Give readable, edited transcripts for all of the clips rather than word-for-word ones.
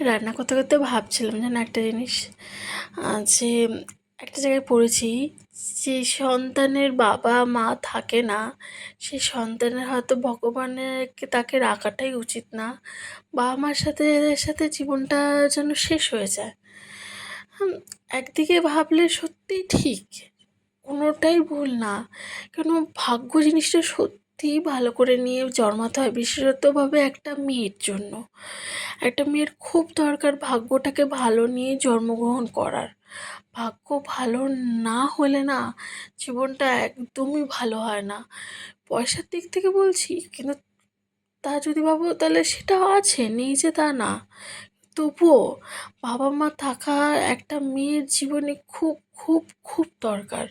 রান্না করতে করতে ভাবছিলাম যেন একটা জিনিস, যে একটা জায়গায় পড়েছি যে সন্তানের বাবা মা থাকে না, সেই সন্তানের হয়তো ভগবানের তাকে রাখাটাই উচিত না। বাবা মার সাথে সাথে জীবনটা যেন শেষ হয়ে যায়। হুম, একদিকে ভাবলে সত্যিই ঠিক, কোনোটাই ভুল না। কেন, ভাগ্য জিনিসটা সত্যিই ভালো করে নিয়ে জন্মাতে হয়, বিশেষতভাবে একটা মেয়ের জন্য। একটা মেয়ের খুব দরকার ভাগ্যটাকে ভালো নিয়ে জন্মগ্রহণ করার। ভাগ্য ভালো না হলে না, জীবনটা একদমই ভালো হয় না। পয়সার দিক থেকে বলছি, কিন্তু তা যদি ভাবো তাহলে সেটাও আছে, নেই যে তা না। তবুও বাবা মা থাকা একটা মেয়ের জীবনে খুব খুব খুব দরকার।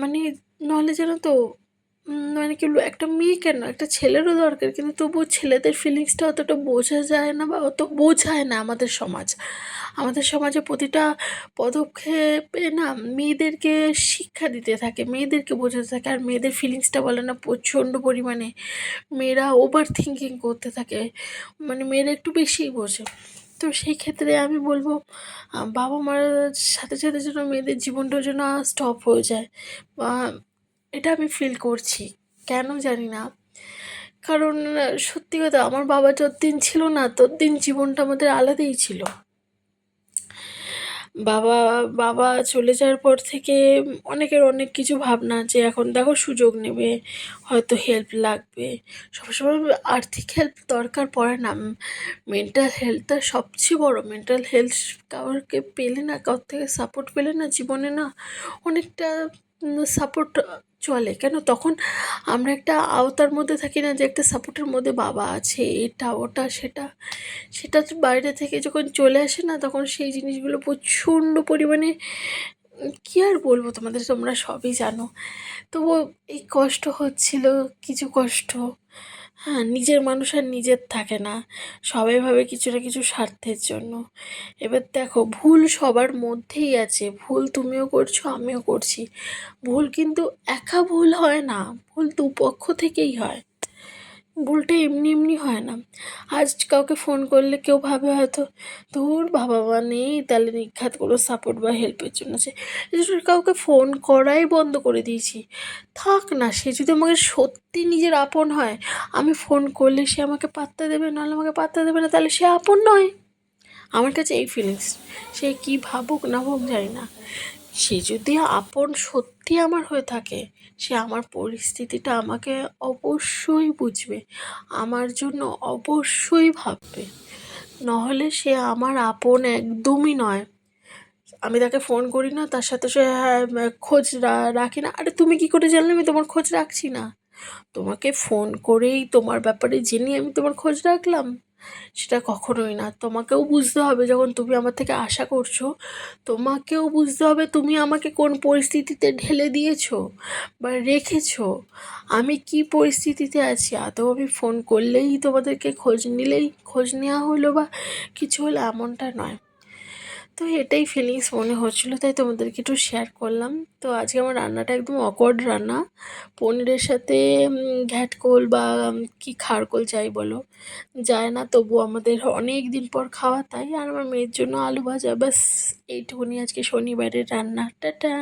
মানে নাহলে জানো তো, মানে কি বলবো, একটা মেয়ে কেন, একটা ছেলেরও দরকার, কিন্তু তবুও ছেলেদের ফিলিংসটা অতটা বোঝা যায় না, বা অত বোঝায় না আমাদের সমাজ। আমাদের সমাজে প্রতিটা পদক্ষেপে না মেয়েদেরকে শিক্ষা দিতে থাকে, মেয়েদেরকে বোঝাতে থাকে, আর মেয়েদের ফিলিংসটা বলে না প্রচণ্ড পরিমাণে। মেয়েরা ওভার থিঙ্কিং করতে থাকে, মানে মেয়েরা একটু বেশিই বোঝে। তো সেই ক্ষেত্রে আমি বলবো, বাবা মার সাথে সাথে যেন মেয়েদের জীবনটাও যেন স্টপ হয়ে যায়, বা এটা আমি ফিল করছি। কেন জানি না, কারণ সত্যি কথা, আমার বাবা যতদিন ছিল না ততদিন জীবনটা আমাদের আলাদাই ছিল। বাবা বাবা চলে যাওয়ার পর থেকে অনেকের অনেক কিছু ভাবনা, যে এখন দেখো সুযোগ নেবে, হয়তো হেল্প লাগবে। সবসময় আর্থিক হেল্প দরকার পড়ে না, মেন্টাল হেলথটা সবচেয়ে বড়। মেন্টাল হেলথ কাউকে পেলে না, কারোর থেকে সাপোর্ট পেলে না জীবনে না অনেকটা সাপোর্ট চলে। কেন, তখন আমরা একটা আওতার মধ্যে থাকি না, যে একটা সাপোর্টের মধ্যে বাবা আছে, এটা ওটা সেটা। সেটা তো বাইরে থেকে যখন চলে আসে না, তখন সেই জিনিসগুলো প্রচণ্ড পরিমাণে, কী আর বলবো তোমাদের, তোমরা সবই জানো। তবুও এই কষ্ট হচ্ছিল, কিছু কষ্ট। হ্যাঁ, নিজের মানুষ আর নিজের থাকে না, সবাই ভাবে কিছু না কিছু স্বার্থের জন্য। এবার দেখো, ভুল সবার মধ্যেই আছে, ভুল তুমিও করছো আমিও করছি। ভুল কিন্তু একা ভুল হয় না, ভুল দুপক্ষ থেকেই হয়। ভুলটা এমনি এমনি হয় না। আজ কাউকে ফোন করলে কেউ ভাবে হয়তো, ধুর বাবা মা নেই, তাহলে নিঘাত কোনো সাপোর্ট বা হেল্পের জন্য আছে। এই জন্য কাউকে ফোন করাই বন্ধ করে দিয়েছি। থাক না, সে যদি আমাকে সত্যি নিজের আপন হয়, আমি ফোন করলে সে আমাকে পাত্তা দেবে, নাহলে আমাকে পাত্তা দেবে না, তাহলে সে আপন নয়। আমার কাছে এই ফিলিংস। সে কী ভাবুক না ভাবুক জানি না, সে যদি আপন সত্যি আমার হয়ে থাকে, সে আমার পরিস্থিতিটা আমাকে অবশ্যই বুঝবে, আমার জন্য অবশ্যই ভাববে। নাহলে সে আমার আপন একদমই নয়। আমি তাকে ফোন করি না, তার সাথে সে হ্যাঁ খোঁজ রাখি না। আরে তুমি কী করে জানলে আমি তোমার খোঁজ রাখছি না? তোমাকে ফোন করেই তোমার ব্যাপারে জেনে আমি তোমার খোঁজ রাখলাম? সেটা কখনোই না। তোমাকেও বুঝতে হবে, যখন তুমি আমার থেকে আশা করছো, তোমাকেও বুঝতে হবে তুমি আমাকে কোন পরিস্থিতিতে ঢেলে দিয়েছো বা রেখেছো, আমি কি পরিস্থিতিতে আছি। আদৌ আমি ফোন করলেই তোমাদেরকে খোঁজ নিলেই খোঁজ নেওয়া হলো বা কিছু হলো, এমনটা নয়। তো এটাই ফিলিংস মনে হচ্ছিলো, তাই তোমাদেরকে একটু শেয়ার করলাম। তো আজকে আমার রান্নাটা একদম অকওয়ার্ড রান্না, পনিরের সাথে ঘ্যাটকোল বা কি খারকোল যাই বলো, যায় না, তবু আমাদের অনেক দিন পর খাওয়া, তাই। আর আমার মেয়ের জন্য আলু ভাজা, ব্যাস এইটুকুনি আজকে শনিবারের রান্না। টাটা।